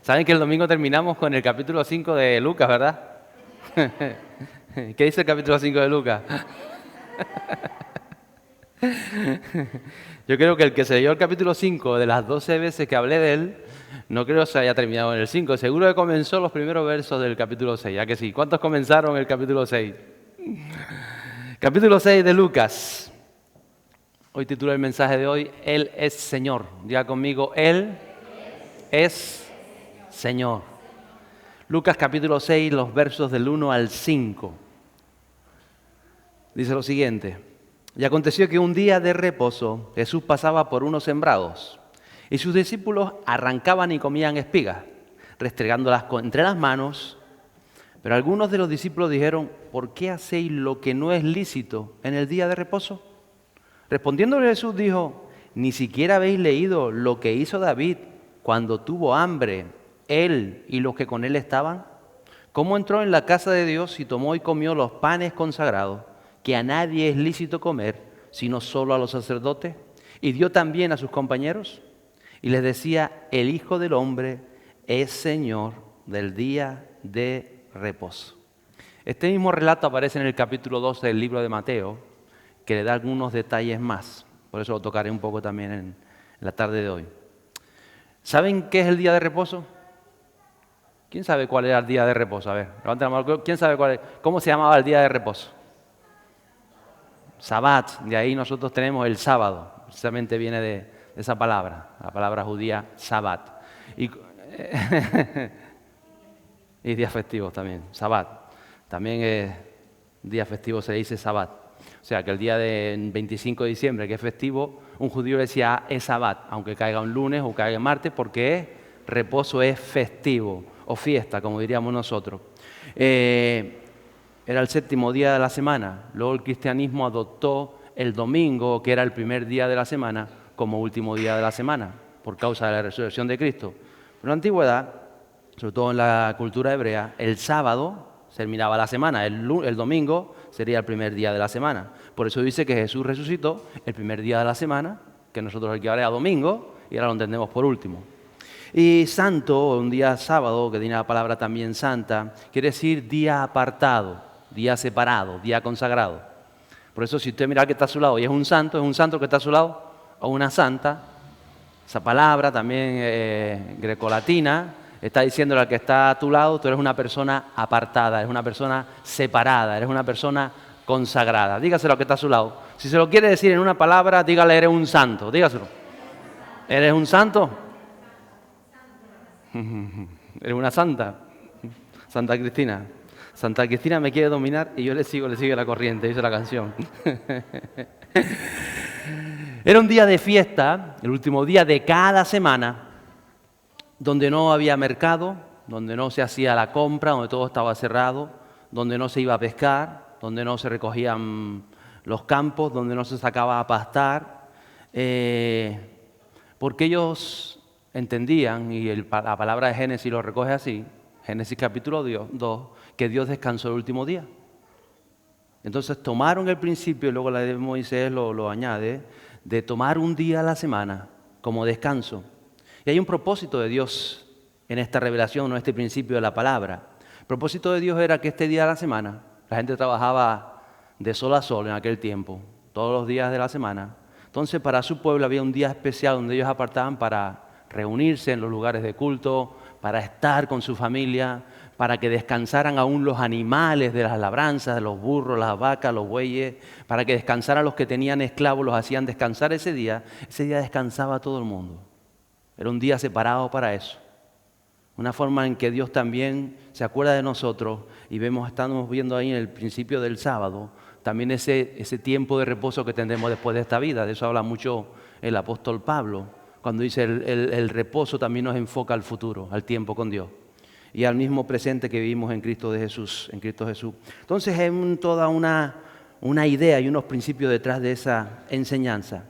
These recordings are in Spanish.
Saben que el domingo terminamos con el capítulo 5 de Lucas, ¿verdad? ¿Qué dice el capítulo 5 de Lucas? Yo creo que el que se leyó el capítulo 5 de las 12 veces que hablé de él, no creo que se haya terminado en el 5. Seguro que comenzó los primeros versos del capítulo 6, ¿ya que sí? ¿Cuántos comenzaron el capítulo 6? Capítulo 6 de Lucas. Hoy titulo el mensaje de hoy, Él es Señor. Diga conmigo, Él es Señor. Lucas capítulo 6, los versos del 1 al 5. Dice lo siguiente. Y aconteció que un día de reposo Jesús pasaba por unos sembrados y sus discípulos arrancaban y comían espigas, restregándolas entre las manos. Pero algunos de los discípulos dijeron, ¿por qué hacéis lo que no es lícito en el día de reposo? Respondiéndole Jesús dijo, ¿ni siquiera habéis leído lo que hizo David cuando tuvo hambre, él y los que con él estaban? ¿Cómo entró en la casa de Dios y tomó y comió los panes consagrados, que a nadie es lícito comer, sino solo a los sacerdotes? Y dio también a sus compañeros. Y les decía, el Hijo del Hombre es Señor del día de reposo. Este mismo relato aparece en el capítulo 12 del libro de Mateo, que le da algunos detalles más. Por eso lo tocaré un poco también en la tarde de hoy. ¿Saben qué es el día de reposo? ¿Quién sabe cuál era el día de reposo? A ver, levanten la mano. ¿Quién sabe cuál es? ¿Cómo se llamaba el día de reposo? Sabbat. De ahí nosotros tenemos el sábado. Precisamente viene de esa palabra, la palabra judía, Sabbat. Y días festivos también, Sabbat. También día festivo se le dice Sabbat. O sea que el día del 25 de diciembre, que es festivo, un judío decía es Sabbat, aunque caiga un lunes o caiga un martes, porque reposo es festivo o fiesta, como diríamos nosotros. Era el séptimo día de la semana. Luego el cristianismo adoptó el domingo, que era el primer día de la semana, como último día de la semana, por causa de la resurrección de Cristo. Pero en la antigüedad, sobre todo en la cultura hebrea, el sábado terminaba la semana, el domingo sería el primer día de la semana. Por eso dice que Jesús resucitó el primer día de la semana, que nosotros el que ahora era domingo, y ahora lo entendemos por último. Y santo, un día sábado, que tiene la palabra también santa, quiere decir día apartado, día separado, día consagrado. Por eso si usted mira al que está a su lado y es un santo que está a su lado, o una santa, esa palabra también grecolatina, está diciéndole al que está a tu lado, tú eres una persona apartada, eres una persona separada, eres una persona consagrada. Dígaselo al que está a su lado. Si se lo quiere decir en una palabra, dígale, eres un santo, dígaselo. ¿Eres un santo? Eres una santa. Santa Cristina. Santa Cristina me quiere dominar y yo le sigo la corriente, dice la canción. Era un día de fiesta, el último día de cada semana, donde no había mercado, donde no se hacía la compra, donde todo estaba cerrado, donde no se iba a pescar, donde no se recogían los campos, donde no se sacaba a pastar, porque ellos entendían, y la palabra de Génesis lo recoge así, Génesis capítulo 2, que Dios descansó el último día. Entonces tomaron el principio, y luego la ley de Moisés lo añade, de tomar un día a la semana como descanso. Y hay un propósito de Dios en esta revelación, en este principio de la palabra. El propósito de Dios era que este día de la semana, la gente trabajaba de sol a sol en aquel tiempo, todos los días de la semana. Entonces para su pueblo había un día especial donde ellos apartaban para reunirse en los lugares de culto, para estar con su familia, para que descansaran aún los animales de las labranzas, de los burros, las vacas, los bueyes, para que descansaran los que tenían esclavos, los hacían descansar ese día descansaba todo el mundo. Era un día separado para eso. Una forma en que Dios también se acuerda de nosotros y estamos viendo ahí en el principio del sábado, también ese tiempo de reposo que tendremos después de esta vida. De eso habla mucho el apóstol Pablo, cuando dice el reposo también nos enfoca al futuro, al tiempo con Dios y al mismo presente que vivimos en Cristo Jesús. Entonces hay toda una idea y unos principios detrás de esa enseñanza.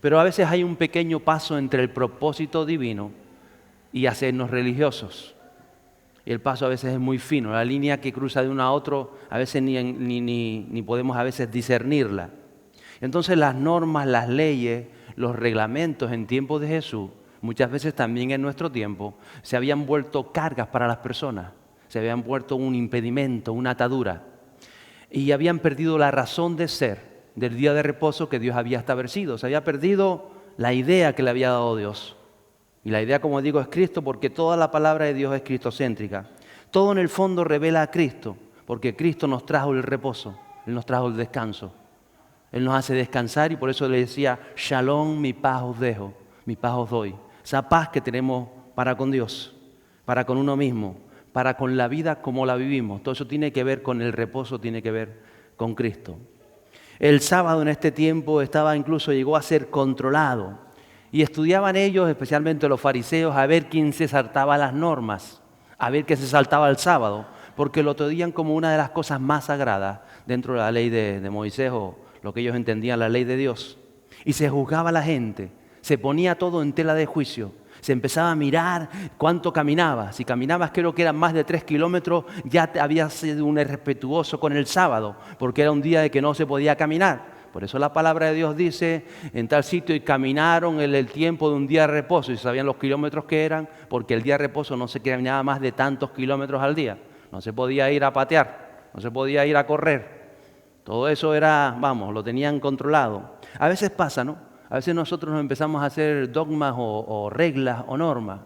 Pero a veces hay un pequeño paso entre el propósito divino y hacernos religiosos. Y el paso a veces es muy fino, la línea que cruza de uno a otro a veces ni podemos a veces discernirla. Entonces las normas, las leyes, los reglamentos en tiempos de Jesús muchas veces también en nuestro tiempo se habían vuelto cargas para las personas, se habían vuelto un impedimento, una atadura, y habían perdido la razón de ser del día de reposo que Dios había establecido. Se había perdido la idea que le había dado Dios. Y la idea, como digo, es Cristo, porque toda la palabra de Dios es cristocéntrica. Todo en el fondo revela a Cristo, porque Cristo nos trajo el reposo, Él nos trajo el descanso. Él nos hace descansar y por eso le decía, Shalom, mi paz os dejo, mi paz os doy. Esa paz que tenemos para con Dios, para con uno mismo, para con la vida como la vivimos. Todo eso tiene que ver con el reposo, tiene que ver con Cristo. El sábado en este tiempo llegó a ser controlado. Y estudiaban ellos, especialmente los fariseos, a ver quién se saltaba las normas, a ver qué se saltaba el sábado, porque lo tenían como una de las cosas más sagradas dentro de la ley de Moisés o lo que ellos entendían, la ley de Dios. Y se juzgaba a la gente, se ponía todo en tela de juicio, se empezaba a mirar cuánto caminaba. Si caminabas, creo que eran más de 3 kilómetros, ya había sido un irrespetuoso con el sábado, porque era un día de que no se podía caminar. Por eso la palabra de Dios dice, en tal sitio y caminaron el tiempo de un día de reposo, y sabían los kilómetros que eran, porque el día de reposo no se caminaba más de tantos kilómetros al día. No se podía ir a patear, no se podía ir a correr. Todo eso era, lo tenían controlado. A veces pasa, ¿no? A veces nosotros nos empezamos a hacer dogmas o reglas o normas.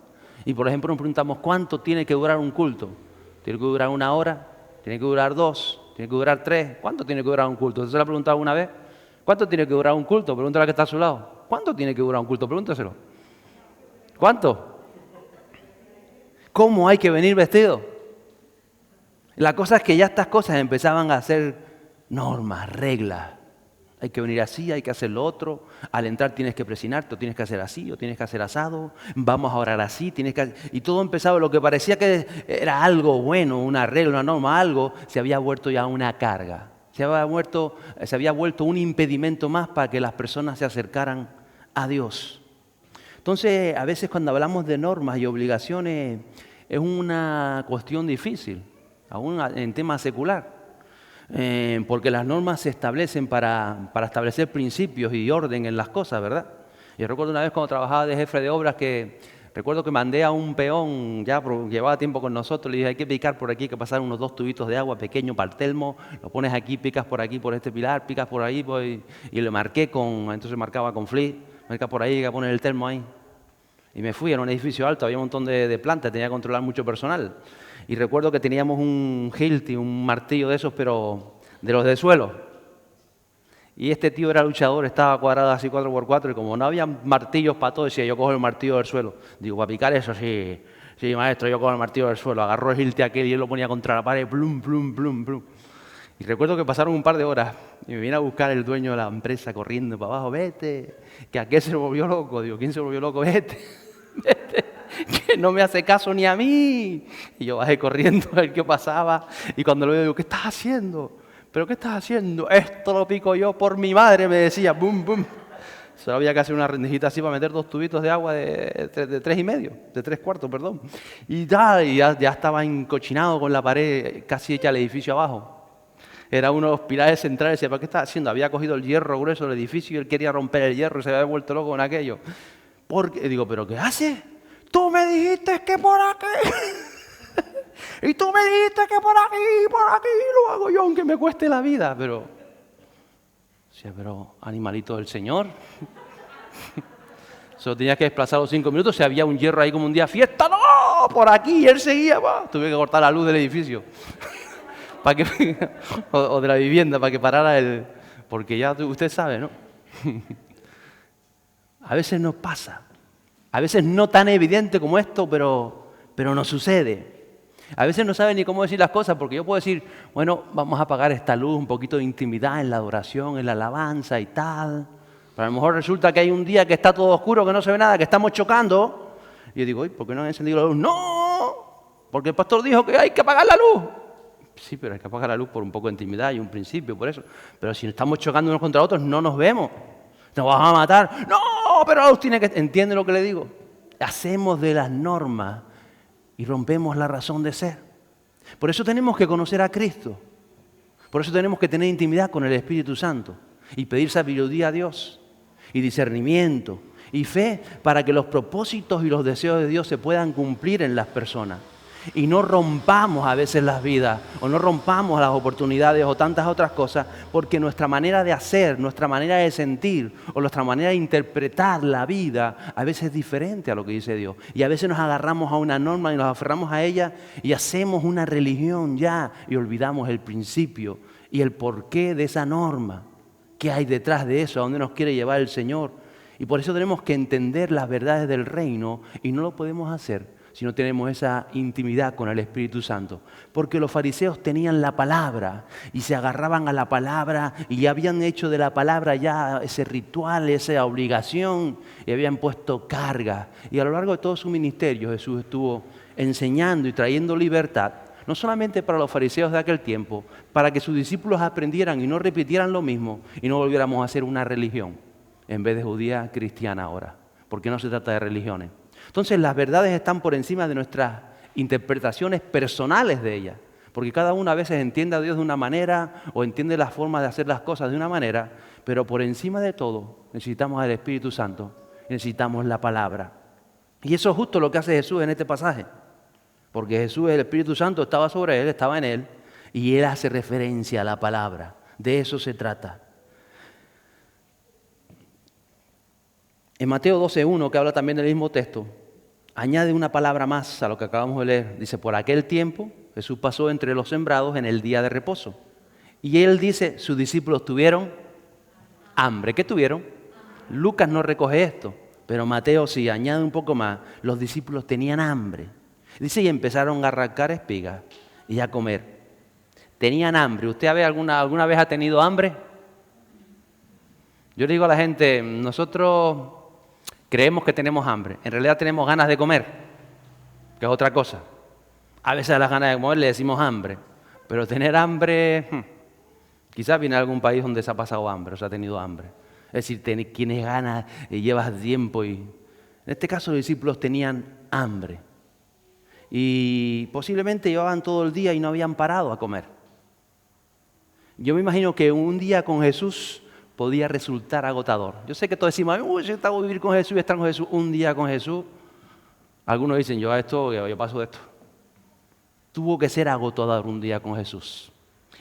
Y por ejemplo nos preguntamos, ¿cuánto tiene que durar un culto? ¿Tiene que durar 1 hora? ¿Tiene que durar 2? ¿Tiene que durar 3? ¿Cuánto tiene que durar un culto? ¿Usted se lo ha preguntado alguna vez? ¿Cuánto tiene que durar un culto? Pregúntale al que está a su lado. ¿Cuánto tiene que durar un culto? Pregúntaselo. ¿Cuánto? ¿Cómo hay que venir vestido? La cosa es que ya estas cosas empezaban a ser normas, reglas. Hay que venir así, hay que hacer lo otro. Al entrar tienes que presionarte, o tienes que hacer así, o tienes que hacer asado. Vamos a orar así, Y todo empezaba, lo que parecía que era algo bueno, una regla, una norma, algo, se había vuelto ya una carga. Se había vuelto un impedimento más para que las personas se acercaran a Dios. Entonces, a veces cuando hablamos de normas y obligaciones, es una cuestión difícil, aún en tema secular. Porque las normas se establecen para establecer principios y orden en las cosas, ¿verdad? Yo recuerdo una vez cuando trabajaba de jefe de obras recuerdo que mandé a un peón, llevaba tiempo con nosotros, le dije, hay que picar por aquí, hay que pasar unos 2 tubitos de agua pequeños para el termo, lo pones aquí, picas por aquí, por este pilar, picas por ahí, y le marqué entonces marcaba con flit, marca por ahí, hay que poner el termo ahí. Y me fui, era un edificio alto, había un montón de plantas, tenía que controlar mucho personal. Y recuerdo que teníamos un Hilti, un martillo de esos, pero de los de suelo. Y este tío era luchador, estaba cuadrado así 4x4, y como no había martillos para todo, decía, yo cojo el martillo del suelo. Digo, para picar eso, sí, maestro, yo cojo el martillo del suelo. Agarró el Hilti aquel y él lo ponía contra la pared, plum, plum, plum, plum. Y recuerdo que pasaron un par de horas y me viene a buscar el dueño de la empresa corriendo para abajo, vete, que aquel se volvió loco. Digo, ¿quién se volvió loco? Vete, vete, que no me hace caso ni a mí. Y yo bajé corriendo a ver qué pasaba, y cuando lo veo digo, ¿qué estás haciendo? ¿Pero qué estás haciendo? Esto lo pico yo por mi madre, me decía, bum, bum. Solo había que hacer una rendijita así para meter 2 tubitos de agua de 3,5, de 3/4, perdón. Y ya estaba encochinado con la pared casi hecha el edificio abajo. Era uno de los pilares centrales. Decía, ¿pero qué estás haciendo? Había cogido el hierro grueso del edificio y él quería romper el hierro y se había vuelto loco con aquello. Digo, ¿pero qué haces? Tú me dijiste que por aquí. Y tú me dijiste que por aquí lo hago yo, aunque me cueste la vida. Pero animalito del Señor. Solo tenías que desplazar los 5 minutos. Si había un hierro ahí como un día, fiesta, no, por aquí. Y él seguía, tuve que cortar la luz del edificio. o de la vivienda, para que parara porque ya usted sabe, ¿no? A veces nos pasa. A veces no tan evidente como esto, pero nos sucede. A veces no sabe ni cómo decir las cosas, porque yo puedo decir, bueno, vamos a apagar esta luz, un poquito de intimidad en la adoración, en la alabanza y tal. Pero a lo mejor resulta que hay un día que está todo oscuro, que no se ve nada, que estamos chocando. Y yo digo, ¿por qué no han encendido la luz? ¡No! Porque el pastor dijo que hay que apagar la luz. Sí, pero hay que apagar la luz por un poco de intimidad y un principio, por eso. Pero si estamos chocando unos contra otros, no nos vemos. Nos vamos a matar. ¡No! Pero la luz tiene que... ¿Entiende lo que le digo? Hacemos de las normas y rompemos la razón de ser. Por eso tenemos que conocer a Cristo. Por eso tenemos que tener intimidad con el Espíritu Santo y pedir sabiduría a Dios y discernimiento Y fe para que los propósitos y los deseos de Dios se puedan cumplir en las personas. Y no rompamos a veces las vidas, o no rompamos las oportunidades o tantas otras cosas, porque nuestra manera de hacer, nuestra manera de sentir o nuestra manera de interpretar la vida a veces es diferente a lo que dice Dios. Y a veces nos agarramos a una norma y nos aferramos a ella y hacemos una religión ya y olvidamos el principio y el porqué de esa norma. ¿Qué hay detrás de eso? ¿A dónde nos quiere llevar el Señor? Y por eso tenemos que entender las verdades del reino y no lo podemos hacer si no tenemos esa intimidad con el Espíritu Santo. Porque los fariseos tenían la palabra y se agarraban a la palabra y habían hecho de la palabra ya ese ritual, esa obligación y habían puesto carga. Y a lo largo de todo su ministerio Jesús estuvo enseñando y trayendo libertad, no solamente para los fariseos de aquel tiempo, para que sus discípulos aprendieran y no repitieran lo mismo y no volviéramos a hacer una religión en vez de judía cristiana ahora, porque no se trata de religiones. Entonces las verdades están por encima de nuestras interpretaciones personales de ellas, porque cada uno a veces entiende a Dios de una manera o entiende la forma de hacer las cosas de una manera, pero por encima de todo necesitamos al Espíritu Santo, necesitamos la palabra. Y eso es justo lo que hace Jesús en este pasaje, porque Jesús, el Espíritu Santo estaba sobre él, estaba en él, y él hace referencia a la palabra. De eso se trata. En Mateo 12:1, que habla también del mismo texto, añade una palabra más a lo que acabamos de leer. Dice, por aquel tiempo Jesús pasó entre los sembrados en el día de reposo. Y él dice, sus discípulos tuvieron hambre. ¿Qué tuvieron? Lucas no recoge esto, pero Mateo sí, añade un poco más. Los discípulos tenían hambre. Dice, y empezaron a arrancar espigas y a comer. Tenían hambre. ¿Usted alguna vez ha tenido hambre? Yo le digo a la gente, nosotros creemos que tenemos hambre. En realidad tenemos ganas de comer, que es otra cosa. A veces a las ganas de comer le decimos hambre. Pero tener hambre, quizás viene de algún país donde se ha pasado hambre o se ha tenido hambre. Es decir, tienes ganas y llevas tiempo. En este caso los discípulos tenían hambre. Y posiblemente llevaban todo el día y no habían parado a comer. Yo me imagino que un día con Jesús podía resultar agotador. Yo sé que todos decimos, yo estaba a vivir con Jesús y estar con Jesús un día con Jesús. Algunos dicen, yo paso de esto. Tuvo que ser agotador un día con Jesús.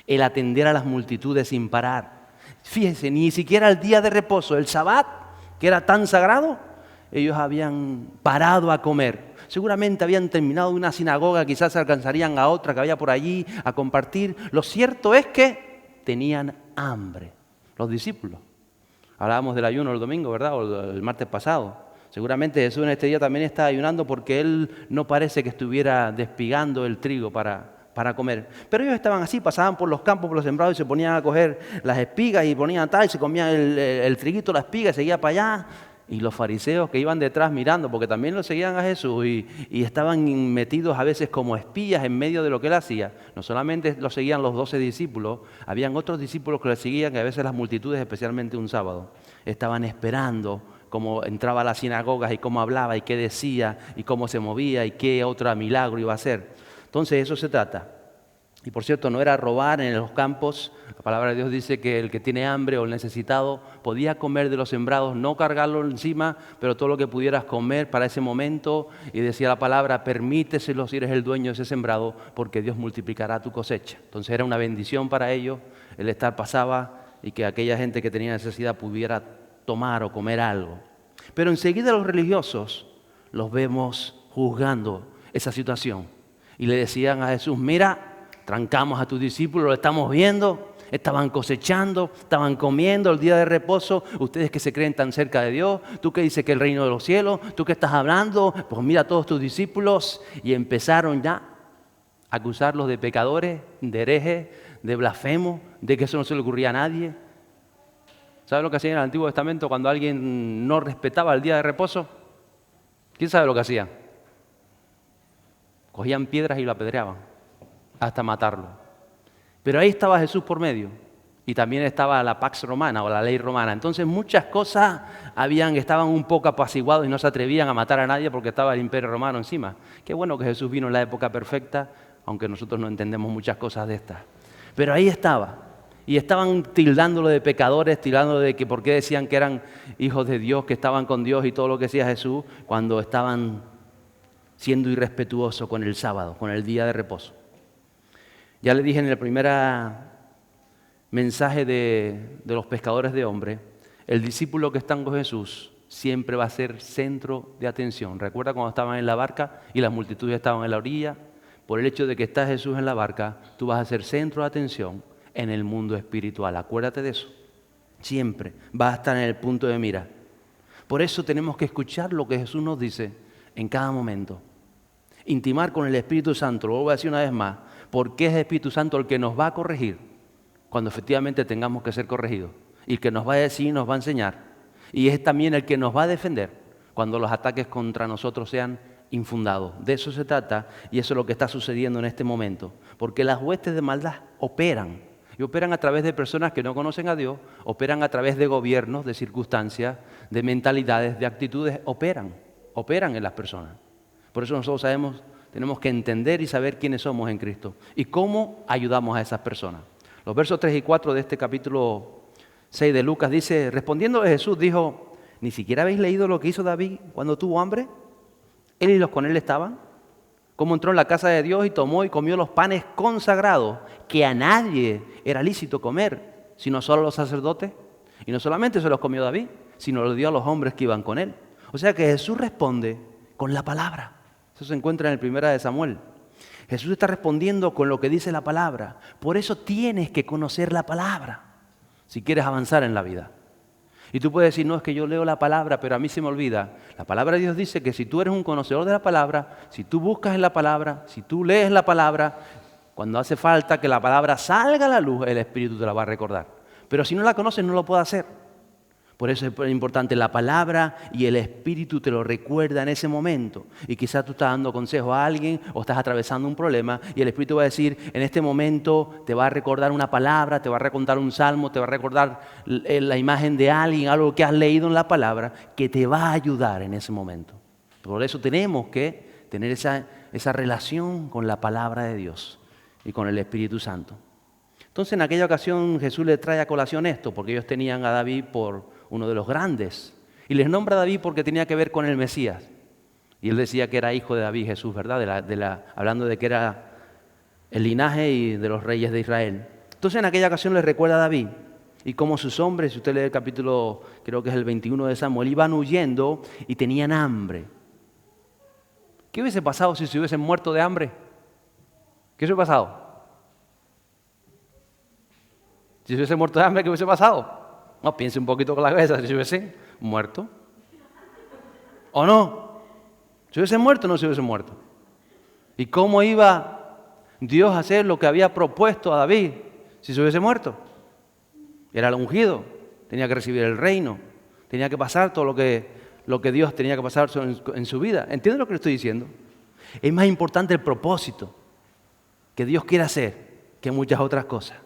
El atender a las multitudes sin parar. Fíjense, ni siquiera el día de reposo, el Sabbat, que era tan sagrado, ellos habían parado a comer. Seguramente habían terminado una sinagoga, quizás se alcanzarían a otra que había por allí a compartir. Lo cierto es que tenían hambre. Los discípulos. Hablábamos del ayuno el domingo, ¿verdad? O el martes pasado. Seguramente Jesús en este día también está ayunando porque él no parece que estuviera despigando el trigo para comer. Pero ellos estaban así, pasaban por los campos, por los sembrados y se ponían a coger las espigas y ponían tal, se comían el triguito, la espiga y seguía para allá. Y los fariseos que iban detrás mirando, porque también lo seguían a Jesús y estaban metidos a veces como espías en medio de lo que él hacía. No solamente lo seguían los 12 discípulos, habían otros discípulos que le seguían, que a veces las multitudes, especialmente un sábado, estaban esperando cómo entraba a las sinagogas y cómo hablaba y qué decía y cómo se movía y qué otro milagro iba a hacer. Entonces de eso se trata. Y por cierto, no era robar en los campos. La palabra de Dios dice que el que tiene hambre o el necesitado podía comer de los sembrados, no cargarlo encima, pero todo lo que pudieras comer para ese momento. Y decía la palabra, permíteselo si eres el dueño de ese sembrado, porque Dios multiplicará tu cosecha. Entonces era una bendición para ellos, el estar pasaba y que aquella gente que tenía necesidad pudiera tomar o comer algo. Pero enseguida los religiosos los vemos juzgando esa situación. Y le decían a Jesús, mira, trancamos a tus discípulos, lo estamos viendo, estaban cosechando, estaban comiendo el día de reposo, ustedes que se creen tan cerca de Dios, tú que dices que el reino de los cielos, tú que estás hablando, pues mira a todos tus discípulos, y empezaron ya a acusarlos de pecadores, de herejes, de blasfemos, de que eso no se le ocurría a nadie. ¿Sabe lo que hacían en el Antiguo Testamento cuando alguien no respetaba el día de reposo? ¿Quién sabe lo que hacían? Cogían piedras y lo apedreaban hasta matarlo. Pero ahí estaba Jesús por medio y también estaba la Pax Romana o la ley romana. Entonces muchas cosas estaban un poco apaciguados y no se atrevían a matar a nadie porque estaba el Imperio Romano encima. Qué bueno que Jesús vino en la época perfecta, aunque nosotros no entendemos muchas cosas de estas. Pero ahí estaba. Y estaban tildándolo de pecadores, tildándolo de que por qué decían que eran hijos de Dios, que estaban con Dios y todo lo que decía Jesús, cuando estaban siendo irrespetuosos con el sábado, con el día de reposo. Ya le dije en el primer mensaje de los pescadores de hombres, el discípulo que está con Jesús siempre va a ser centro de atención. ¿Recuerda cuando estaban en la barca y las multitudes estaban en la orilla? Por el hecho de que está Jesús en la barca, tú vas a ser centro de atención en el mundo espiritual. Acuérdate de eso. Siempre vas a estar en el punto de mira. Por eso tenemos que escuchar lo que Jesús nos dice en cada momento. Intimar con el Espíritu Santo, lo voy a decir una vez más, porque es el Espíritu Santo el que nos va a corregir cuando efectivamente tengamos que ser corregidos. Y el que nos va a decir, nos va a enseñar. Y es también el que nos va a defender cuando los ataques contra nosotros sean infundados. De eso se trata y eso es lo que está sucediendo en este momento. Porque las huestes de maldad operan. Y operan a través de personas que no conocen a Dios, operan a través de gobiernos, de circunstancias, de mentalidades, de actitudes, operan en las personas. Por eso nosotros tenemos que entender y saber quiénes somos en Cristo y cómo ayudamos a esas personas. Los versos 3 y 4 de este capítulo 6 de Lucas dice, respondiendo Jesús dijo, ¿ni siquiera habéis leído lo que hizo David cuando tuvo hambre? Él y los con él estaban. Cómo entró en la casa de Dios y tomó y comió los panes consagrados, que a nadie era lícito comer, sino solo a los sacerdotes. Y no solamente se los comió David, sino los dio a los hombres que iban con él. O sea que Jesús responde con la palabra. Eso se encuentra en el 1 de Samuel. Jesús está respondiendo con lo que dice la palabra. Por eso tienes que conocer la palabra si quieres avanzar en la vida. Y tú puedes decir, no, es que yo leo la palabra, pero a mí se me olvida. La palabra de Dios dice que si tú eres un conocedor de la palabra, si tú buscas en la palabra, si tú lees la palabra, cuando hace falta que la palabra salga a la luz, el Espíritu te la va a recordar. Pero si no la conoces, no lo puede hacer. Por eso es importante la palabra y el Espíritu te lo recuerda en ese momento. Y quizás tú estás dando consejo a alguien o estás atravesando un problema y el Espíritu va a decir, en este momento te va a recordar una palabra, te va a recordar un salmo, te va a recordar la imagen de alguien, algo que has leído en la palabra, que te va a ayudar en ese momento. Por eso tenemos que tener esa relación con la palabra de Dios y con el Espíritu Santo. Entonces en aquella ocasión Jesús le trae a colación esto, porque ellos tenían a David por uno de los grandes. Y les nombra a David porque tenía que ver con el Mesías. Y él decía que era hijo de David, Jesús, ¿verdad? Hablando de que era el linaje y de los reyes de Israel. Entonces en aquella ocasión les recuerda a David. Y como sus hombres, si usted lee el capítulo, creo que es el 21 de Samuel, iban huyendo y tenían hambre. ¿Qué hubiese pasado si se hubiesen muerto de hambre? ¿Qué hubiese pasado? Si se hubiese muerto de hambre, ¿qué hubiese pasado? No, piense un poquito con la cabeza, si se hubiesen muerto. ¿O no? ¿Se hubiesen muerto o no se hubiesen muerto? ¿Y cómo iba Dios a hacer lo que había propuesto a David si se hubiese muerto? Era el ungido, tenía que recibir el reino, tenía que pasar todo lo que Dios tenía que pasar en su vida. ¿Entiende lo que le estoy diciendo? Es más importante el propósito que Dios quiere hacer que muchas otras cosas.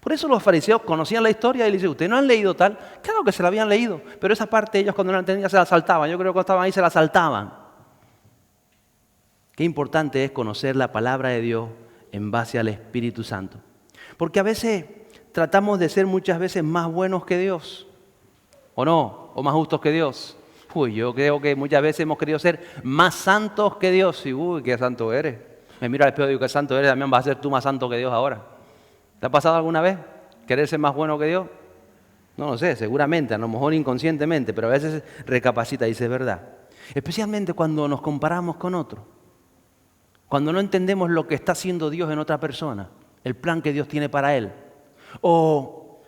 Por eso los fariseos conocían la historia y le dicen, ¿ustedes no han leído tal? Claro que se la habían leído, pero esa parte ellos cuando no la entendían se la saltaban. Yo creo que cuando estaban ahí se la saltaban. Qué importante es conocer la palabra de Dios en base al Espíritu Santo. Porque a veces tratamos de ser muchas veces más buenos que Dios, ¿o no? O más justos que Dios. Yo creo que muchas veces hemos querido ser más santos que Dios. Y qué santo eres. Me miro al espejo y digo, qué santo eres, también vas a ser tú más santo que Dios ahora. ¿Te ha pasado alguna vez querer ser más bueno que Dios? No lo sé, seguramente, a lo mejor inconscientemente, pero a veces recapacita y dice, es verdad. Especialmente cuando nos comparamos con otro. Cuando no entendemos lo que está haciendo Dios en otra persona, el plan que Dios tiene para él. O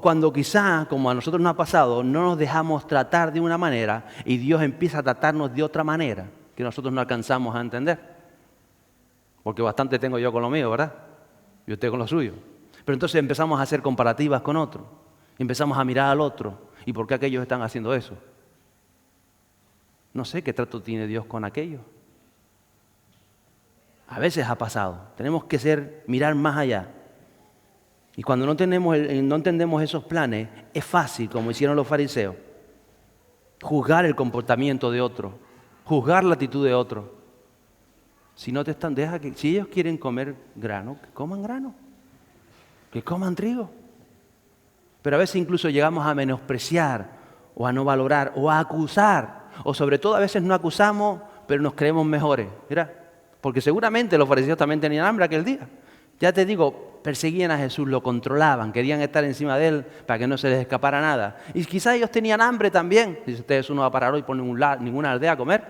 cuando quizá, como a nosotros nos ha pasado, no nos dejamos tratar de una manera y Dios empieza a tratarnos de otra manera que nosotros no alcanzamos a entender. Porque bastante tengo yo con lo mío, ¿verdad? Y usted con lo suyo. Pero entonces empezamos a hacer comparativas con otros. Empezamos a mirar al otro. ¿Y por qué aquellos están haciendo eso? No sé qué trato tiene Dios con aquellos. A veces ha pasado. Tenemos que mirar más allá. Y cuando no entendemos esos planes, es fácil, como hicieron los fariseos, juzgar el comportamiento de otro, juzgar la actitud de otro. Si ellos quieren comer grano, que coman grano. que coman trigo. Pero a veces incluso llegamos a menospreciar o a no valorar o a acusar. O sobre todo a veces no acusamos, pero nos creemos mejores. Mira, porque seguramente los fariseos también tenían hambre aquel día. Ya te digo, perseguían a Jesús, lo controlaban, querían estar encima de él para que no se les escapara nada. Y quizás ellos tenían hambre también. Dice, Jesús no va a parar hoy por ninguna aldea a comer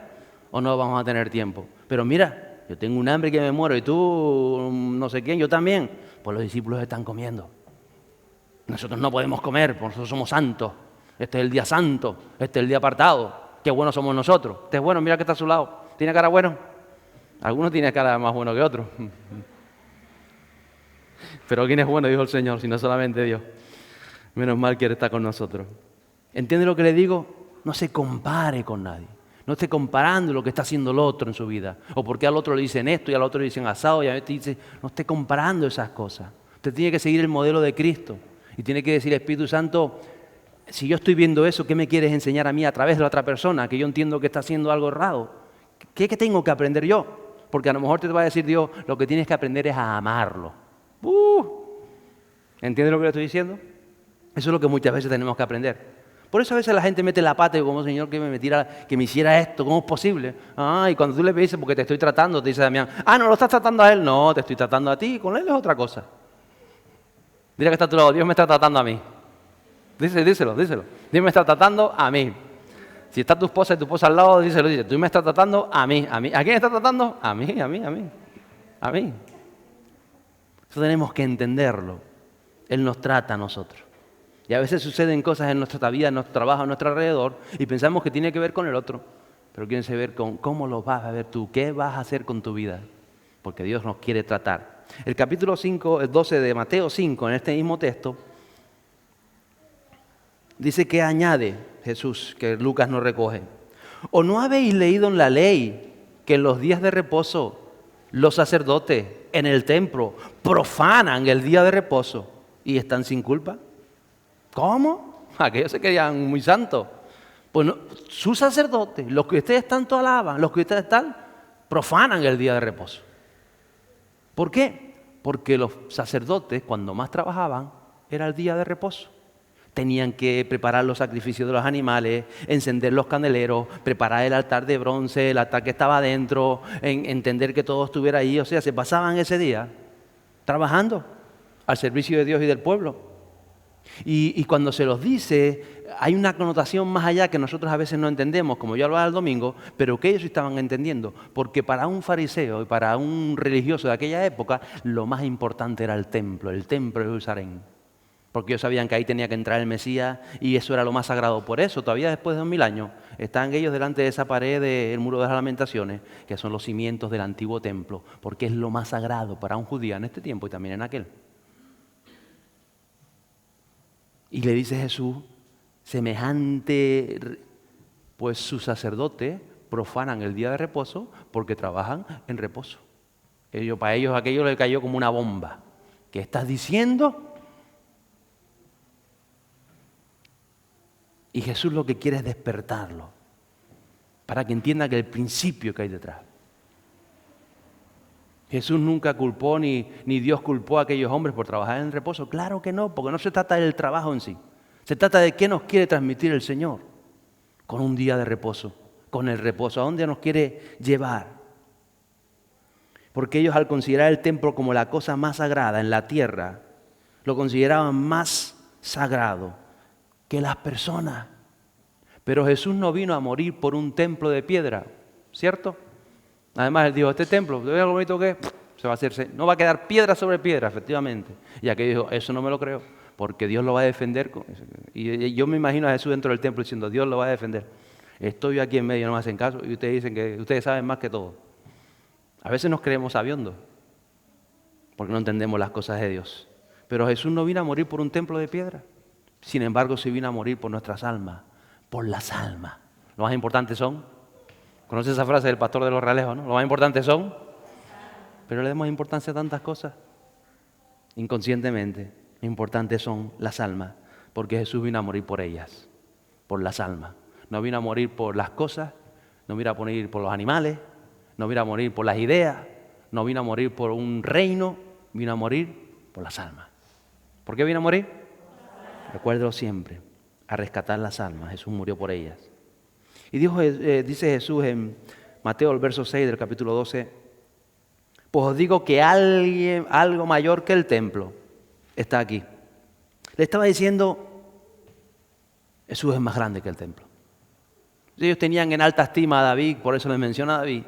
o no vamos a tener tiempo. Pero mira, yo tengo un hambre que me muero y tú, no sé quién, yo también. Pues los discípulos están comiendo. Nosotros no podemos comer, porque nosotros somos santos. Este es el día santo, este es el día apartado. Qué buenos somos nosotros. Este es bueno, mira que está a su lado. ¿Tiene cara bueno? Algunos tienen cara más bueno que otros. Pero ¿quién es bueno? Dijo el Señor, sino solamente Dios. Menos mal que Él está con nosotros. ¿Entiende lo que le digo? No se compare con nadie. No esté comparando lo que está haciendo el otro en su vida. O porque al otro le dicen esto y al otro le dicen asado y a este dice, no esté comparando esas cosas. Usted tiene que seguir el modelo de Cristo. Y tiene que decir, Espíritu Santo, si yo estoy viendo eso, ¿qué me quieres enseñar a mí a través de la otra persona? Que yo entiendo que está haciendo algo errado. ¿Qué tengo que aprender yo? Porque a lo mejor te va a decir Dios, lo que tienes que aprender es a amarlo. ¿Entiendes lo que le estoy diciendo? Eso es lo que muchas veces tenemos que aprender. Por eso a veces la gente mete la pata y como, Señor, que me hiciera esto, ¿cómo es posible? Y cuando tú le dices, porque te estoy tratando, te dice Damián, no lo estás tratando a él. No, te estoy tratando a ti, con él es otra cosa. Dile que está a tu lado, Dios me está tratando a mí. Díselo. Dios me está tratando a mí. Si está tu esposa y tu esposa al lado, díselo, tú me estás tratando a mí. ¿A quién estás tratando? A mí. Eso tenemos que entenderlo. Él nos trata a nosotros. Y a veces suceden cosas en nuestra vida, en nuestro trabajo, a nuestro alrededor, y pensamos que tiene que ver con el otro. Pero tiene que ver con cómo lo vas a ver tú, qué vas a hacer con tu vida. Porque Dios nos quiere tratar. El capítulo 5, el 12 de Mateo 5, en este mismo texto, dice que añade Jesús, que Lucas no recoge. ¿O no habéis leído en la ley que en los días de reposo los sacerdotes en el templo profanan el día de reposo y están sin culpa? ¿Cómo? Aquellos se creían muy santos. Pues no, sus sacerdotes, los que ustedes tanto alaban, los que ustedes profanan el día de reposo. ¿Por qué? Porque los sacerdotes, cuando más trabajaban, era el día de reposo. Tenían que preparar los sacrificios de los animales, encender los candeleros, preparar el altar de bronce, el altar que estaba adentro, entender que todo estuviera ahí. O sea, se pasaban ese día trabajando al servicio de Dios y del pueblo. Y cuando se los dice, hay una connotación más allá que nosotros a veces no entendemos, como yo hablaba el domingo, pero que ellos sí estaban entendiendo. Porque para un fariseo y para un religioso de aquella época, lo más importante era el templo de Jerusalén. Porque ellos sabían que ahí tenía que entrar el Mesías y eso era lo más sagrado. Por eso, todavía después de 2000 años, están ellos delante de esa pared del muro de las lamentaciones, que son los cimientos del antiguo templo, porque es lo más sagrado para un judío en este tiempo y también en aquel. Y le dice Jesús, semejante, pues sus sacerdotes profanan el día de reposo porque trabajan en reposo. Para ellos aquello le cayó como una bomba. ¿Qué estás diciendo? Y Jesús lo que quiere es despertarlo, para que entienda que el principio que hay detrás. Jesús nunca culpó, ni Dios culpó a aquellos hombres por trabajar en reposo. Claro que no, porque no se trata del trabajo en sí. Se trata de qué nos quiere transmitir el Señor con un día de reposo, con el reposo. ¿A dónde nos quiere llevar? Porque ellos al considerar el templo como la cosa más sagrada en la tierra, lo consideraban más sagrado que las personas. Pero Jesús no vino a morir por un templo de piedra, ¿cierto? Además, él dijo, este templo, ¿ves lo bonito que es? Se va a hacerse, no va a quedar piedra sobre piedra, efectivamente. Y aquel dijo, eso no me lo creo, porque Dios lo va a defender. Y yo me imagino a Jesús dentro del templo diciendo, Dios lo va a defender. Estoy aquí en medio, no me hacen caso, y ustedes dicen que ustedes saben más que todo. A veces nos creemos sabiondos, porque no entendemos las cosas de Dios. Pero Jesús no vino a morir por un templo de piedra. Sin embargo, sí vino a morir por nuestras almas, por las almas. Lo más importante son... ¿Conoces esa frase del pastor de los Realejos, no? Lo más importante son, pero le damos importancia a tantas cosas. Inconscientemente, importantes son las almas, porque Jesús vino a morir por ellas, por las almas. No vino a morir por las cosas, no vino a morir por los animales, no vino a morir por las ideas, no vino a morir por un reino, vino a morir por las almas. ¿Por qué vino a morir? Recuérdelo siempre, a rescatar las almas. Jesús murió por ellas. Y dice Jesús en Mateo, el verso 6 del capítulo 12, pues os digo que algo mayor que el templo está aquí. Le estaba diciendo, Jesús es más grande que el templo. Ellos tenían en alta estima a David, por eso les menciona a David.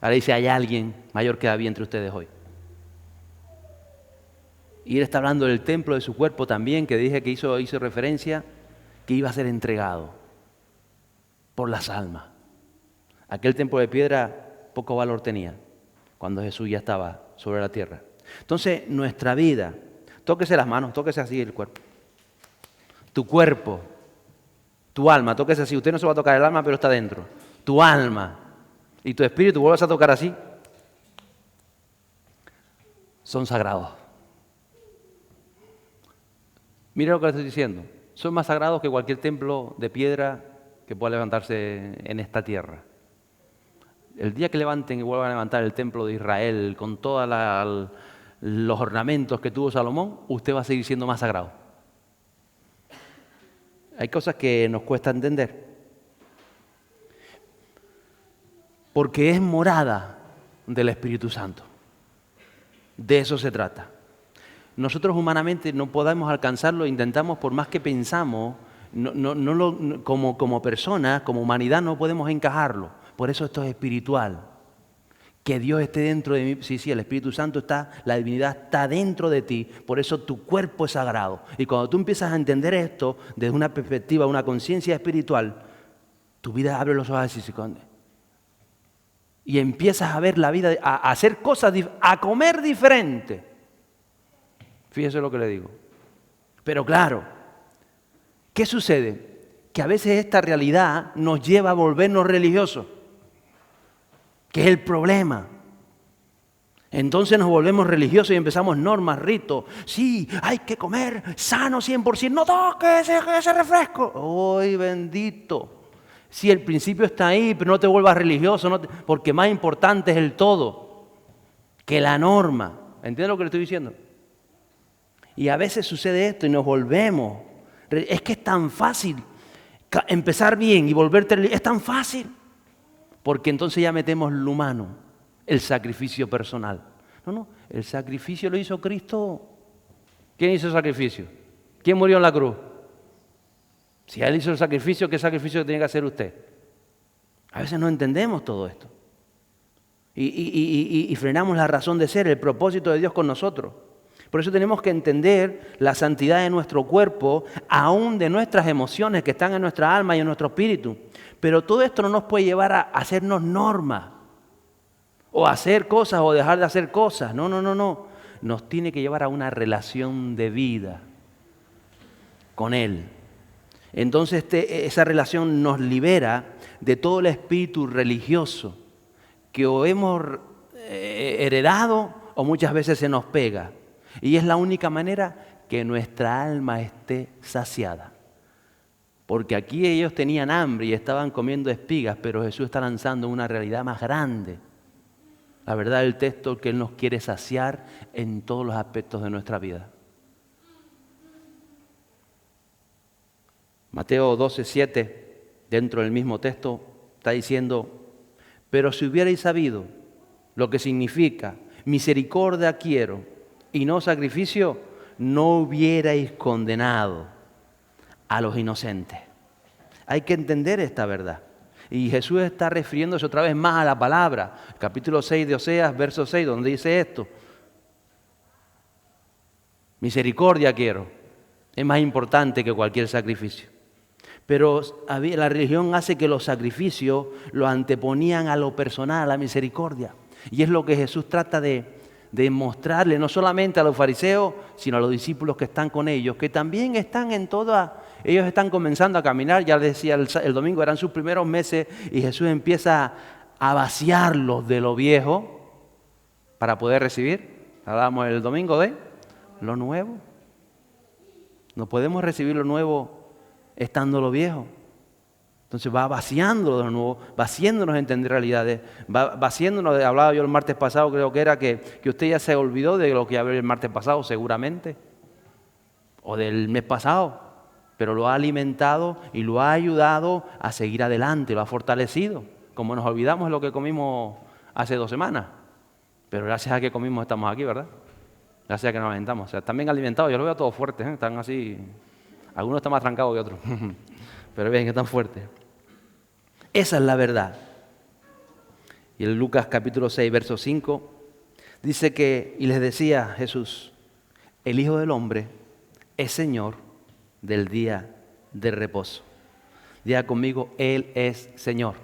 Ahora dice, hay alguien mayor que David entre ustedes hoy. Y él está hablando del templo de su cuerpo también, que dije que hizo referencia, que iba a ser entregado por las almas. Aquel templo de piedra poco valor tenía cuando Jesús ya estaba sobre la tierra. Entonces, nuestra vida, tóquese las manos, tóquese así el cuerpo. Tu cuerpo, tu alma, tóquese así. Usted no se va a tocar el alma, pero está dentro. Tu alma y tu espíritu, vuelvas a tocar así. Son sagrados. Mira lo que le estoy diciendo. Son más sagrados que cualquier templo de piedra que pueda levantarse en esta tierra. El día que levanten y vuelvan a levantar el templo de Israel con todos los ornamentos que tuvo Salomón, usted va a seguir siendo más sagrado. Hay cosas que nos cuesta entender. Porque es morada del Espíritu Santo. De eso se trata. Nosotros humanamente no podemos alcanzarlo, intentamos, por más que pensamos, como personas, como humanidad no podemos encajarlo. Por eso esto es espiritual. Que Dios esté dentro de mí. Sí, el Espíritu Santo está, la divinidad está dentro de ti. Por eso tu cuerpo es sagrado. Y cuando tú empiezas a entender esto desde una perspectiva, una conciencia espiritual, tu vida abre los ojos y se esconde. Y empiezas a ver la vida, a hacer cosas, a comer diferente. Fíjese lo que le digo. Pero claro, ¿qué sucede? Que a veces esta realidad nos lleva a volvernos religiosos, que es el problema. Entonces nos volvemos religiosos y empezamos normas, ritos. Sí, hay que comer sano 100%. No toques ese refresco. ¡Ay, bendito! Sí, el principio está ahí, pero no te vuelvas religioso, porque más importante es el todo que la norma. ¿Entiendes lo que le estoy diciendo? Y a veces sucede esto y nos volvemos. Es que es tan fácil empezar bien y volverte... Es tan fácil. Porque entonces ya metemos lo humano, el sacrificio personal. No, el sacrificio lo hizo Cristo. ¿Quién hizo el sacrificio? ¿Quién murió en la cruz? Si Él hizo el sacrificio, ¿qué sacrificio tiene que hacer usted? A veces no entendemos todo esto. Y frenamos la razón de ser, el propósito de Dios con nosotros. Por eso tenemos que entender la santidad de nuestro cuerpo, aún de nuestras emociones que están en nuestra alma y en nuestro espíritu. Pero todo esto no nos puede llevar a hacernos normas, o hacer cosas o dejar de hacer cosas. No. Nos tiene que llevar a una relación de vida con Él. Entonces esa relación nos libera de todo el espíritu religioso que o hemos heredado o muchas veces se nos pega. Y es la única manera que nuestra alma esté saciada. Porque aquí ellos tenían hambre y estaban comiendo espigas, pero Jesús está lanzando una realidad más grande. La verdad del texto que Él nos quiere saciar en todos los aspectos de nuestra vida. Mateo 12:7, dentro del mismo texto, está diciendo, pero si hubierais sabido lo que significa misericordia quiero y no sacrificio, no hubierais condenado a los inocentes. Hay que entender esta verdad. Y Jesús está refiriéndose otra vez más a la palabra. Capítulo 6 de Oseas, verso 6, donde dice esto. Misericordia quiero. Es más importante que cualquier sacrificio. Pero la religión hace que los sacrificios los anteponían a lo personal, a la misericordia. Y es lo que Jesús trata de mostrarle, no solamente a los fariseos, sino a los discípulos que están con ellos, que también están ellos están comenzando a caminar. Ya les decía el domingo, eran sus primeros meses, y Jesús empieza a vaciarlos de lo viejo para poder recibir. Hablábamos el domingo de lo nuevo. No podemos recibir lo nuevo estando lo viejo. Entonces va vaciándolo de nuevo, vaciándonos a entender realidades, vaciándonos, hablaba yo el martes pasado, creo que era que usted ya se olvidó de lo que hablé el martes pasado, seguramente. o del mes pasado, pero lo ha alimentado y lo ha ayudado a seguir adelante, lo ha fortalecido. Como nos olvidamos de lo que comimos hace 2 semanas, pero gracias a que comimos estamos aquí, ¿verdad? Gracias a que nos alimentamos. O sea, están bien alimentados, yo los veo todos fuertes, ¿eh? Están así, algunos están más trancados que otros, pero bien, que están fuertes. Esa es la verdad. Y en Lucas capítulo 6, verso 5, dice que, y les decía Jesús, el Hijo del Hombre es Señor del día de reposo. Diga conmigo, Él es Señor.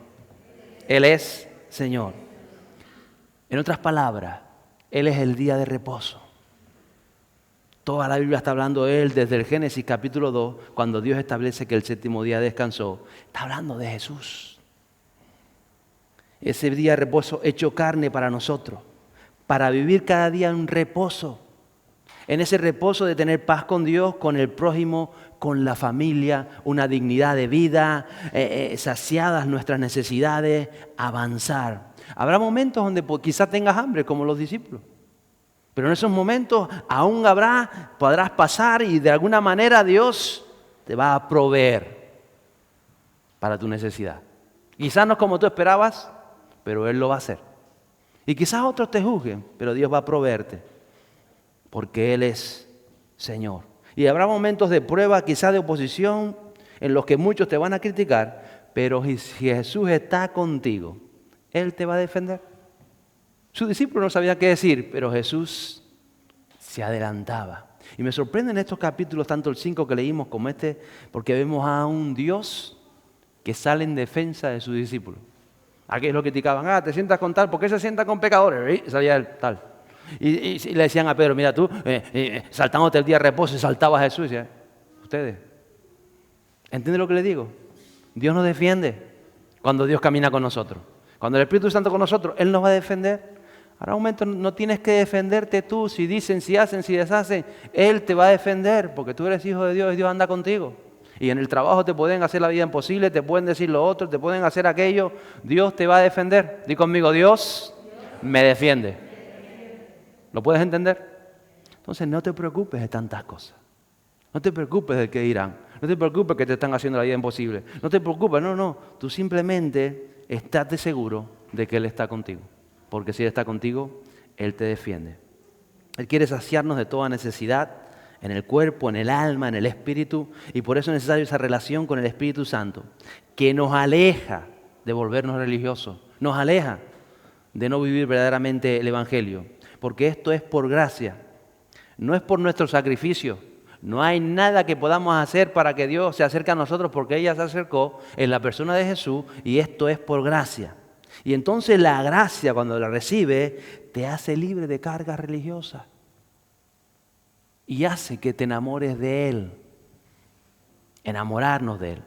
Él es Señor. En otras palabras, Él es el día de reposo. Toda la Biblia está hablando de Él desde el Génesis capítulo 2, cuando Dios establece que el 7º día descansó. Está hablando de Jesús. Ese día de reposo hecho carne para nosotros, para vivir cada día en reposo. En ese reposo de tener paz con Dios, con el prójimo, con la familia, una dignidad de vida, saciadas nuestras necesidades, avanzar. Habrá momentos donde quizás tengas hambre, como los discípulos. Pero en esos momentos aún podrás pasar y de alguna manera Dios te va a proveer para tu necesidad. Quizás no como tú esperabas, pero Él lo va a hacer. Y quizás otros te juzguen, pero Dios va a proveerte, porque Él es Señor. Y habrá momentos de prueba, quizás de oposición, en los que muchos te van a criticar, pero si Jesús está contigo, Él te va a defender. Sus discípulos no sabían qué decir, pero Jesús se adelantaba. Y me sorprenden estos capítulos, tanto el 5 que leímos como este, porque vemos a un Dios que sale en defensa de sus discípulos. Aquellos lo criticaban, te sientas con tal, ¿por qué se sienta con pecadores? Y salía él, tal. Y le decían a Pedro, mira tú, saltándote el día de reposo, y saltaba a Jesús. Y decía, ustedes, ¿entienden lo que les digo? Dios nos defiende cuando Dios camina con nosotros. Cuando el Espíritu Santo con nosotros, Él nos va a defender. Ahora un momento, no tienes que defenderte tú, si dicen, si hacen, si deshacen. Él te va a defender, porque tú eres hijo de Dios y Dios anda contigo. Y en el trabajo te pueden hacer la vida imposible, te pueden decir lo otro, te pueden hacer aquello. Dios te va a defender. Di conmigo, Dios me defiende. ¿Lo puedes entender? Entonces no te preocupes de tantas cosas. No te preocupes del que dirán. No te preocupes que te están haciendo la vida imposible. No te preocupes, no. Tú simplemente estate seguro de que Él está contigo. Porque si Él está contigo, Él te defiende. Él quiere saciarnos de toda necesidad, en el cuerpo, en el alma, en el espíritu, y por eso es necesaria esa relación con el Espíritu Santo, que nos aleja de volvernos religiosos, nos aleja de no vivir verdaderamente el Evangelio, porque esto es por gracia, no es por nuestro sacrificio, no hay nada que podamos hacer para que Dios se acerque a nosotros, porque ella se acercó en la persona de Jesús, y esto es por gracia. Y entonces la gracia, cuando la recibe, te hace libre de cargas religiosas. Y hace que te enamores de Él, enamorarnos de Él.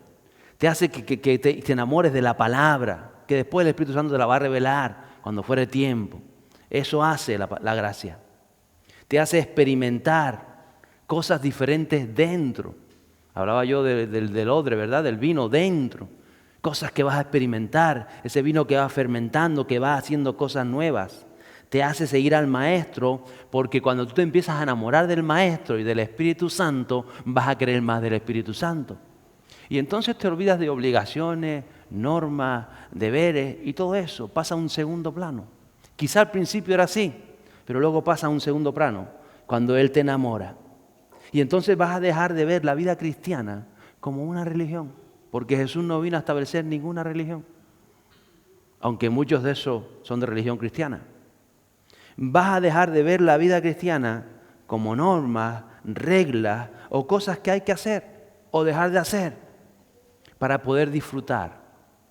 Te hace que te enamores de la palabra, que después el Espíritu Santo te la va a revelar cuando fuere tiempo. Eso hace la gracia. Te hace experimentar cosas diferentes dentro. Hablaba yo del odre, ¿verdad? Del vino dentro. Cosas que vas a experimentar, ese vino que va fermentando, que va haciendo cosas nuevas. Te hace seguir al Maestro, porque cuando tú te empiezas a enamorar del Maestro y del Espíritu Santo, vas a querer más del Espíritu Santo. Y entonces te olvidas de obligaciones, normas, deberes y todo eso. Pasa a un segundo plano. Quizá al principio era así, pero luego pasa a un segundo plano, cuando Él te enamora. Y entonces vas a dejar de ver la vida cristiana como una religión, porque Jesús no vino a establecer ninguna religión, aunque muchos de esos son de religión cristiana. Vas a dejar de ver la vida cristiana como normas, reglas o cosas que hay que hacer o dejar de hacer para poder disfrutar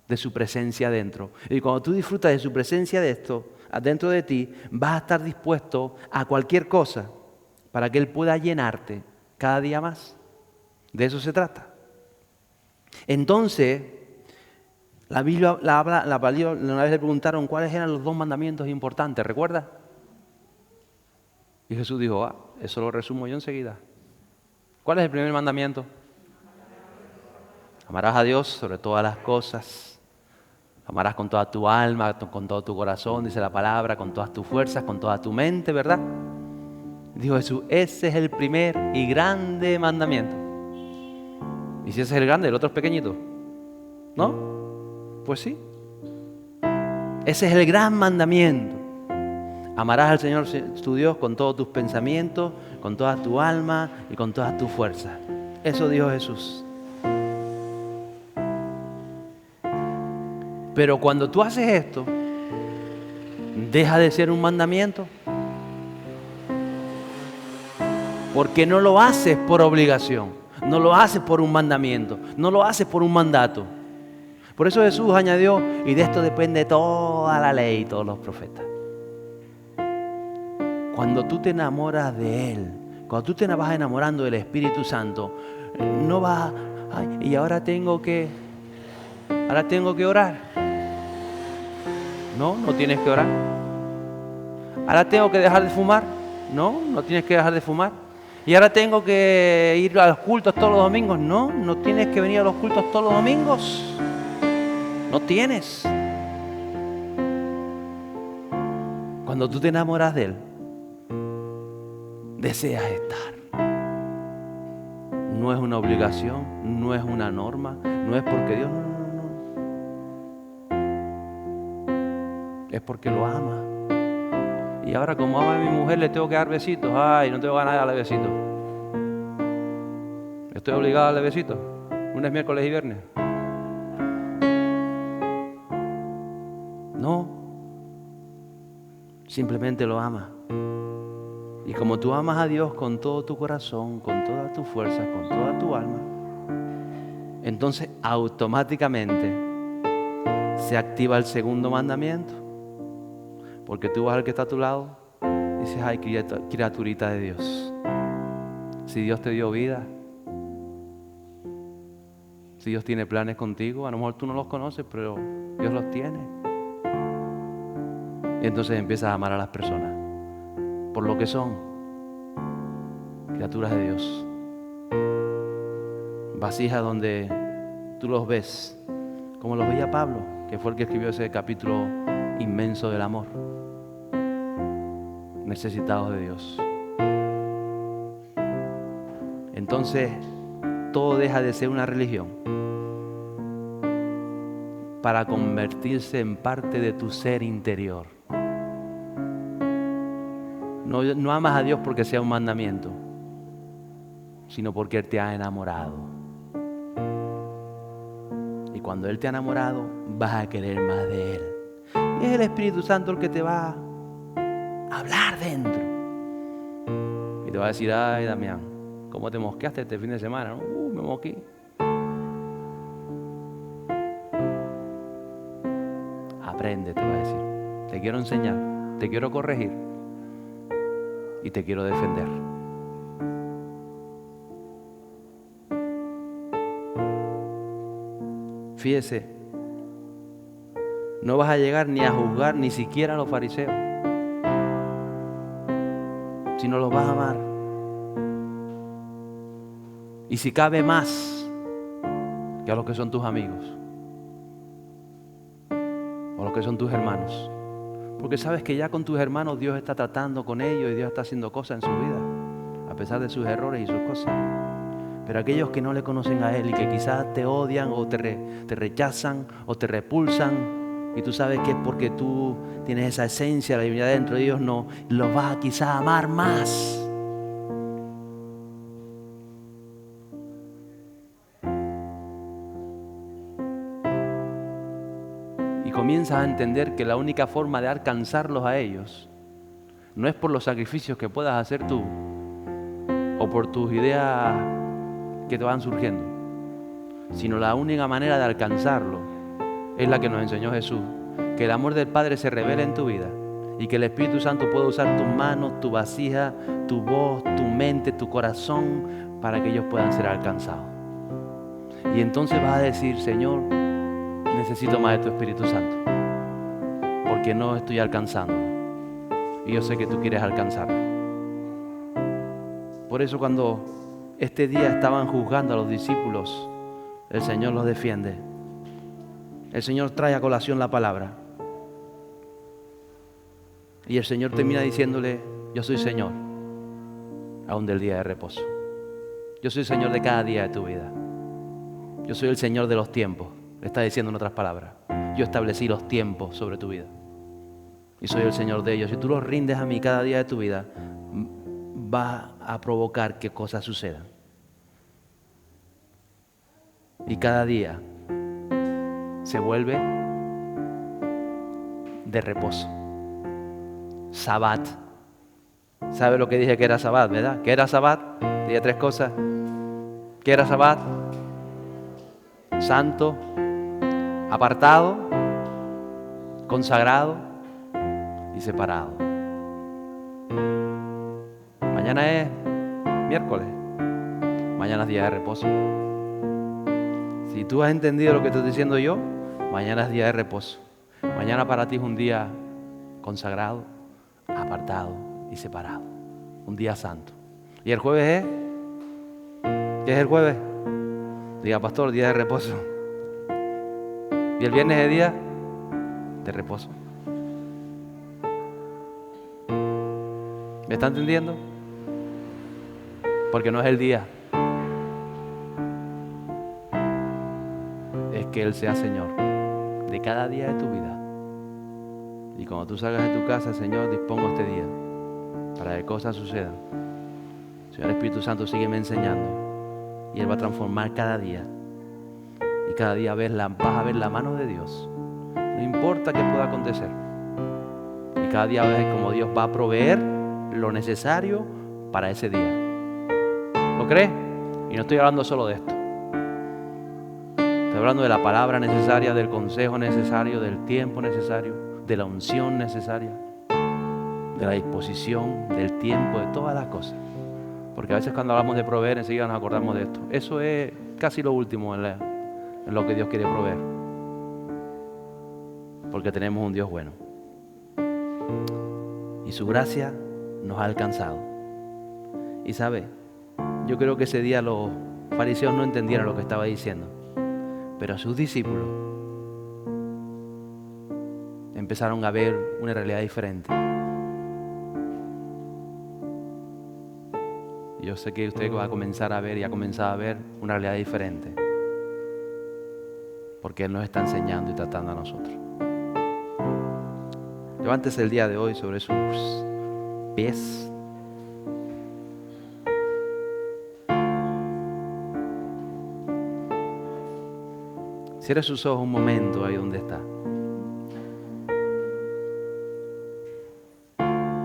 de su presencia dentro. Y cuando tú disfrutas de su presencia dentro de ti, vas a estar dispuesto a cualquier cosa para que Él pueda llenarte cada día más. De eso se trata. Entonces, la Biblia una vez le preguntaron cuáles eran los 2 mandamientos importantes, ¿recuerdas? Y Jesús dijo, eso lo resumo yo enseguida. ¿Cuál es el primer mandamiento? Amarás a Dios sobre todas las cosas. Amarás con toda tu alma, con todo tu corazón, dice la palabra, con todas tus fuerzas, con toda tu mente, ¿verdad? Dijo Jesús, ese es el primer y grande mandamiento. Y si ese es el grande, el otro es pequeñito, ¿no? Pues sí. Ese es el gran mandamiento. Amarás al Señor tu Dios con todos tus pensamientos, con toda tu alma y con todas tus fuerzas. Eso dijo Jesús. Pero cuando tú haces esto, deja de ser un mandamiento. Porque no lo haces por obligación, no lo haces por un mandamiento, no lo haces por un mandato. Por eso Jesús añadió, y de esto depende toda la ley y todos los profetas. Cuando tú te enamoras de Él, cuando tú te vas enamorando del Espíritu Santo, no vas, ay, y ahora tengo que orar. No, no tienes que orar. Ahora tengo que dejar de fumar. No, no tienes que dejar de fumar. Y ahora tengo que ir a los cultos todos los domingos. No, no tienes que venir a los cultos todos los domingos. No tienes. Cuando tú te enamoras de Él, deseas estar. No es una obligación, no es una norma, no es porque Dios, no. Es porque lo ama. Y ahora como ama a mi mujer le tengo que dar besitos. Ay, no tengo ganas de darle besitos. Estoy obligado a darle besitos. Lunes, miércoles y viernes. No. Simplemente lo ama. Y como tú amas a Dios con todo tu corazón, con todas tus fuerzas, con toda tu alma, entonces automáticamente se activa el segundo mandamiento. Porque tú vas al que está a tu lado y dices, ay, criaturita de Dios. Si Dios te dio vida, si Dios tiene planes contigo, a lo mejor tú no los conoces, pero Dios los tiene. Y entonces empiezas a amar a las personas por lo que son, criaturas de Dios. Vasijas donde tú los ves, como los veía Pablo, que fue el que escribió ese capítulo inmenso del amor. Necesitados de Dios. Entonces, todo deja de ser una religión para convertirse en parte de tu ser interior. No amas a Dios porque sea un mandamiento, sino porque Él te ha enamorado. Y cuando Él te ha enamorado, vas a querer más de Él. Y es el Espíritu Santo el que te va a hablar dentro. Y te va a decir, ay, Damián, ¿cómo te mosqueaste este fin de semana? Me mosqué. Aprende, te va a decir. Te quiero enseñar, te quiero corregir y te quiero defender. Fíjese, no vas a llegar ni a juzgar ni siquiera a los fariseos, sino los vas a amar. Y si cabe más que a los que son tus amigos o los que son tus hermanos. Porque sabes que ya con tus hermanos Dios está tratando con ellos y Dios está haciendo cosas en su vida, a pesar de sus errores y sus cosas. Pero aquellos que no le conocen a Él y que quizás te odian o te rechazan o te repulsan, y tú sabes que es porque tú tienes esa esencia, la divinidad dentro de ellos, no, los vas a quizás amar más. Y comienzas a entender que la única forma de alcanzarlos a ellos no es por los sacrificios que puedas hacer tú o por tus ideas que te van surgiendo, sino la única manera de alcanzarlo es la que nos enseñó Jesús, que el amor del Padre se revele en tu vida y que el Espíritu Santo puede usar tus manos, tu vasija, tu voz, tu mente, tu corazón para que ellos puedan ser alcanzados. Y entonces vas a decir, Señor, necesito más de tu Espíritu Santo porque no estoy alcanzándolo y yo sé que tú quieres alcanzarlo. Por eso cuando este día estaban juzgando a los discípulos, el Señor los defiende. El Señor trae a colación la palabra. Y el Señor termina diciéndole, yo soy Señor. aún del día de reposo. Yo soy el Señor de cada día de tu vida. Yo soy el Señor de los tiempos. Le está diciendo en otras palabras. Yo establecí los tiempos sobre tu vida. Y soy el Señor de ellos. Si tú los rindes a mí cada día de tu vida, va a provocar que cosas sucedan. Y cada día se vuelve de reposo. Sabbat. ¿Sabe lo que dije que era Sabbat, verdad? ¿Qué era Sabbat? Dije 3 cosas. ¿Qué era Sabbat? Santo, apartado, consagrado y separado. Mañana es miércoles. Mañana es día de reposo. Si tú has entendido lo que te estoy diciendo yo, mañana es día de reposo. Mañana para ti es un día consagrado, apartado y separado. Un día santo. ¿Y el jueves es? ¿Qué es el jueves? Diga, pastor, día de reposo. ¿Y el viernes es día de reposo? ¿Me está entendiendo? Porque no es el día. Es que Él sea Señor de cada día de tu vida. Y cuando tú salgas de tu casa, Señor, dispongo este día para que cosas sucedan. Señor Espíritu Santo, sígueme enseñando. Y Él va a transformar cada día. Y cada día vas a ver la mano de Dios. No importa qué pueda acontecer. Y cada día vas a ver cómo Dios va a proveer lo necesario para ese día. ¿Lo crees? Y no estoy hablando solo de esto. Estoy hablando de la palabra necesaria, del consejo necesario, del tiempo necesario, de la unción necesaria, de la disposición, del tiempo, de todas las cosas. Porque a veces cuando hablamos de proveer, enseguida nos acordamos de esto. Eso es casi lo último en lo que Dios quiere proveer. Porque tenemos un Dios bueno. Y su gracia nos ha alcanzado. Y sabe, yo creo que ese día los fariseos no entendieron lo que estaba diciendo. Pero sus discípulos empezaron a ver una realidad diferente. Y yo sé que usted va a comenzar a ver y ha comenzado a ver una realidad diferente. Porque Él nos está enseñando y tratando a nosotros. Levántese el día de hoy sobre sus pies. Cierre sus ojos un momento ahí donde está.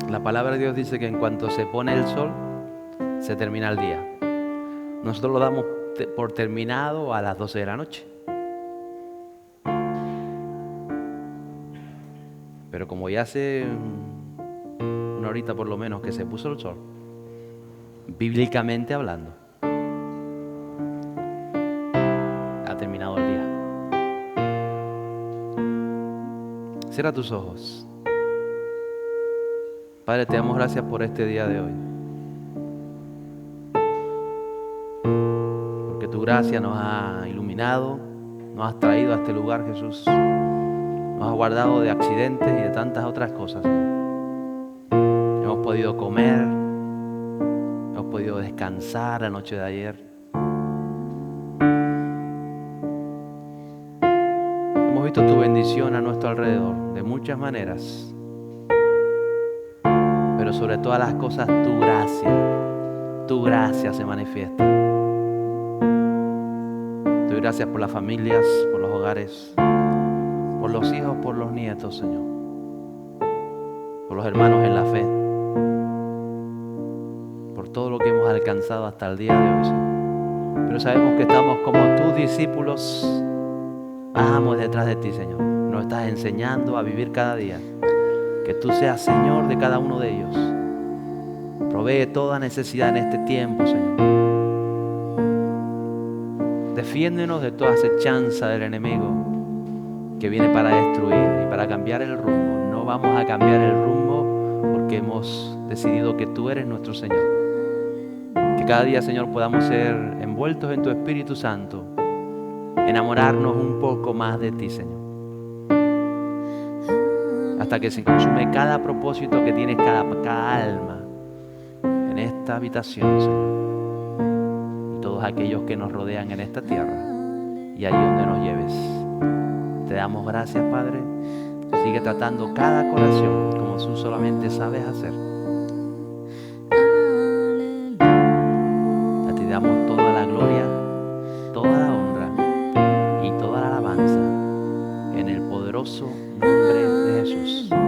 La palabra de Dios dice que en cuanto se pone el sol, se termina el día. Nosotros lo damos por terminado a las 12 de la noche. Pero como ya hace una horita por lo menos que se puso el sol, bíblicamente hablando, ha terminado el día. Cierra tus ojos. Padre, te damos gracias por este día de hoy. Porque tu gracia nos ha iluminado, nos has traído a este lugar, Jesús. Nos has guardado de accidentes y de tantas otras cosas. Hemos podido comer, hemos podido descansar la noche de ayer. Hemos visto tu bendición a nuestro alrededor de muchas maneras. Pero sobre todas las cosas, tu gracia se manifiesta. Te doy gracias por las familias, por los hogares, por los hijos, por los nietos, Señor. Por los hermanos en la fe. Por todo lo que hemos alcanzado hasta el día de hoy, Señor. Pero sabemos que estamos como tus discípulos. Vamos detrás de ti, Señor. Nos estás enseñando a vivir cada día. Que tú seas Señor de cada uno de ellos. Provee toda necesidad en este tiempo, Señor. Defiéndenos de toda acechanza del enemigo que viene para destruir y para cambiar el rumbo. No vamos a cambiar el rumbo porque hemos decidido que tú eres nuestro Señor. Que cada día, Señor, podamos ser envueltos en tu Espíritu Santo. Enamorarnos un poco más de ti, Señor. Hasta que se consume cada propósito que tiene cada alma en esta esta habitación, Señor, y todos aquellos que nos rodean en esta tierra, y ahí donde nos lleves. Te damos gracias, Padre. Sigue tratando cada corazón como tú solamente sabes hacer. A ti damos toda la gloria, toda la honra y toda la alabanza en el poderoso nombre de Jesús.